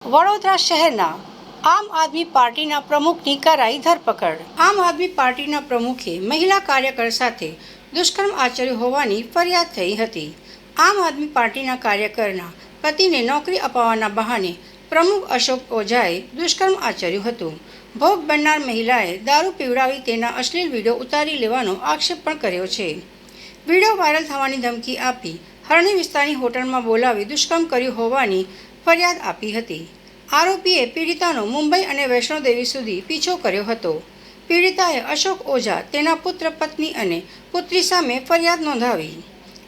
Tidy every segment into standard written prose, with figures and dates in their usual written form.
વડોદરા શહેરના આમ આદમી પાર્ટીના પ્રમુખની કરાઈ ધરપકડ। આમ આદમી પાર્ટીના પ્રમુખે મહિલા કાર્યકર સાથે દુષ્કર્મ આચર્યું હોવાની ફરિયાદ થઈ હતી। આમ આદમી પાર્ટીના કાર્યકરના પતિને નોકરી અપાવવાના બહાને પ્રમુખ અશોક ઓઝાએ દુષ્કર્મ આચર્યું હતું। ભોગ બનનાર મહિલાએ દારૂ પીવડાવી તેના અશ્લીલ વિડીયો ઉતારી લેવાનો આક્ષેપ પણ કર્યો છે। વિડીયો વાયરલ થવાની ધમકી આપી હરણી વિસ્તારની હોટલમાં બોલાવી દુષ્કર્મ કર્યું હોવાની ફરિયાદ આપી હતી। આરોપીએ પીડિતાનો મુંબઈ અને વૈષ્ણોદેવી સુધી પીછો કર્યો હતો। પીડિતાએ અશોક ઓઝા, તેના પુત્ર, પત્ની અને પુત્રી સામે ફરિયાદ નોંધાવી।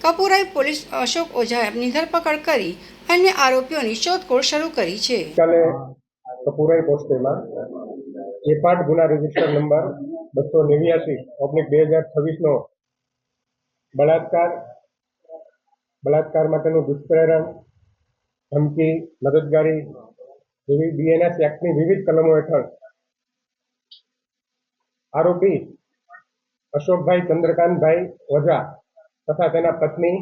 કપુરાઈ પોલીસ અશોક ઓઝાની ધરપકડ કરી અન્ય આરોપીઓની શોધખોળ શરૂ કરી છે। કપુરાઈ પોસ્ટેમાં એપાર્ટ ગુના રજિસ્ટર નંબર 289/2026 નો બળાત્કાર માટેનું દુષ્પ્રેરણ, ધમકી, મદદગારી જેવી બીએનએસ એક્ટની વિવિધ કલમો હેઠળ આરોપી અશોકભાઈ ચંદ્રકાંતભાઈ ઓઝા તથા તેના પત્ની,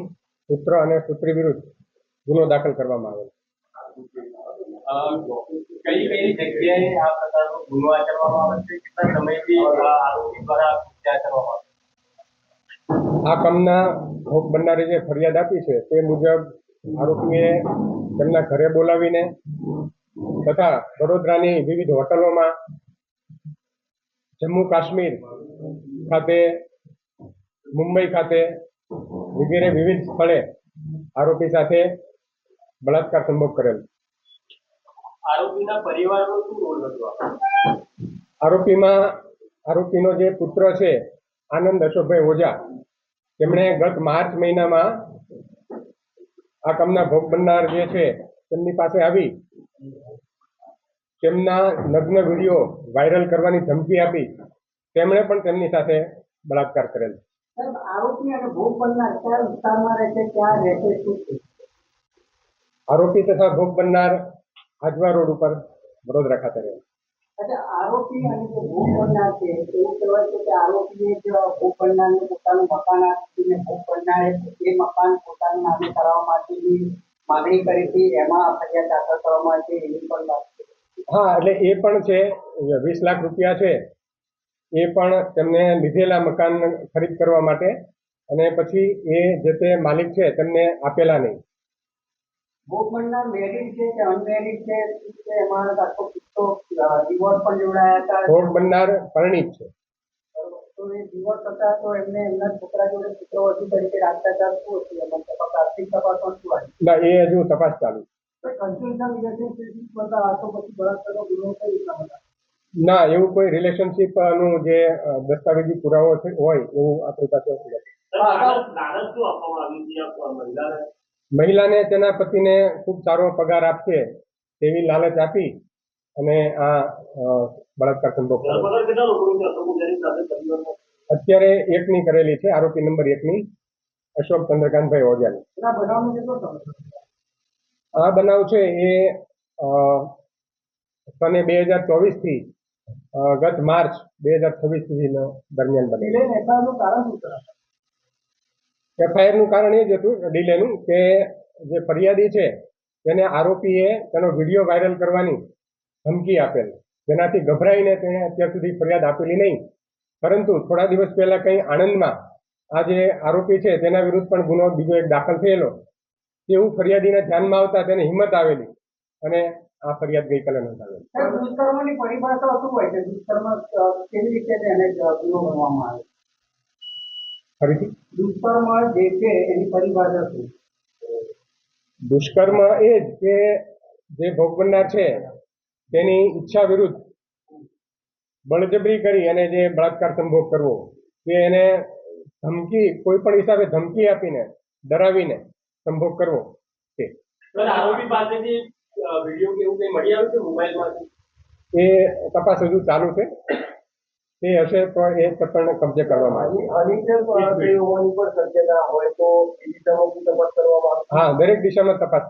પુત્ર અને પુત્રી વિરુદ્ધ ગુનો દાખલ કરવામાં આવેલ। કઈ જગ્યાએ આ પ્રકારનો ગુનો આચરવામાં આવે છે? કેટલા સમયથી આરોપી દ્વારા આચરવામાં આવે છે? આ કામના ભોગ બનનારે જે ફરિયાદ આપી છે તે મુજબ આરોપીએ તેમના ઘરે બોલાવીને તથા વડોદરાની વિવિધ હોટલોમાં, જમ્મુ કાશ્મીર ખાતે, મુંબઈ ખાતે વગેરે વિવિધ સ્થળે આરોપી સાથે બળાત્કાર સંભોગ કરેલ। આરોપીના પરિવારનો શું રોલ હતો? આરોપીનો જે પુત્ર છે આનંદ અશોકભાઈ ઓઝા, તેમણે ગત માર્ચ મહિનામાં આ કામના ભોગ બનનાર જે છે તેમની પાસે આવી તેમના નગ્ન વિડીયો વાયરલ કરવાની ધમકી આપી તેમણે પણ તેમની સાથે બળાત્કાર કરેલ। આરોપી અને ભોગ બનનાર કયા વિસ્તારમાં રહે છે, ક્યાં રહે છે, શું છે? આરોપી તથા ભોગ બનનાર આજવા રોડ ઉપર વડોદરા ખાતે રહે। આરોપી અને જે ભોગ બનનાર છે એવું કહેવાય છે કે આરોપીએ જ ભોગ બનનારને પોતાનું મકાન આપીને ભોગ બનનારે એ મકાન પોતાના નામે કરાવવા માટેની માંગણી કરી હતી, એમાં ફરિયાદ દાખલ કરવામાં આવી છે એવી પણ વાત છે। હા, એટલે એ પણ છે, 20 લાખ રૂપિયા છે એ પણ તેમને લીધેલા મકાન ખરીદ કરવા માટે અને પછી એ જે તે માલિક છે તેમને આપેલા નહીં। ભોગ બનનાર મેરિડ છે કે અનમેરિડ છે, એમાં આખો કિસ્સો ડિવોર્સ પણ જોડાયા હતા? ભોગ બનનાર પરિણીત છે। તો એ ડિવોર્સ થતા તો એમને એમના છોકરા જોડે પુત્રવધુ તરીકે રાખતા હતા, શું હતું એમાં આર્થિક તપાસ પણ શું આવી? ના, એ હજુ તપાસ ચાલુ છે। ના, એવું કોઈ રિલેશનશીપ નું જે દસ્તાવેજી પુરાવો હોય એવું આપણી પાસે નથી। મહિલાને તેના પતિને ખૂબ સારો પગાર આપશે તેવી લાલચ આપી અને આ બળાત્કાર સંભોગ અત્યારે એકની કરેલી છે, આરોપી નંબર 1ની અશોક ચંદ્રકાંતભાઈ ઓઝાની। આ બનાવ છે એ સને 2024 થી ગત માર્ચ 2026 સુધીનો દરમિયાન બનેલો। એફઆઈઆર નું કારણ એ જ હતું ડીલેનું કે જે ફરિયાદી છે તેને આરોપીએ તેનો વિડીયો વાયરલ કરવાની ધમકી આપેલ, જેનાથી ગભરાઈને તેણે અત્યાર સુધી ફરિયાદ આપેલી નહીં, પરંતુ થોડા દિવસ પહેલા કંઈ આણંદમાં આ જે આરોપી છે તેના વિરુદ્ધ પણ ગુનો બીજો એક દાખલ થયેલો, એવું ફરિયાદીને ધ્યાનમાં આવતા તેને હિંમત આવેલી અને આ ફરિયાદ ગઈકાલે નોંધાવેલી। દુષ્કર્મની પરિભાષા શું હોય છે? દુષ્કર્મ કેવી રીતે એને ગુનો ગણવામાં આવે? ફરીથી? દુષ્કર્મ જે છે એની પરિભાષા શું? દુષ્કર્મ એ જ કે જે ભોગ બનનાર છે તેની ઈચ્છા વિરુદ્ધ બળજબરી કરી અને જે બળાત્કાર સંભોગ કરવો, કે એને ધમકી, કોઈ પણ હિસાબે ધમકી આપીને, ડરાવીને સંભોગ કરવો છે। આરોપી પાસેથી વિડીયો કેવું કંઈ મળી આવ્યું છે મોબાઈલમાંથી? એ તપાસ હજુ ચાલુ છે, તે હશે તો એ પણ કબજે કરવામાં આવશે। હા, દરેક દિશામાં તપાસ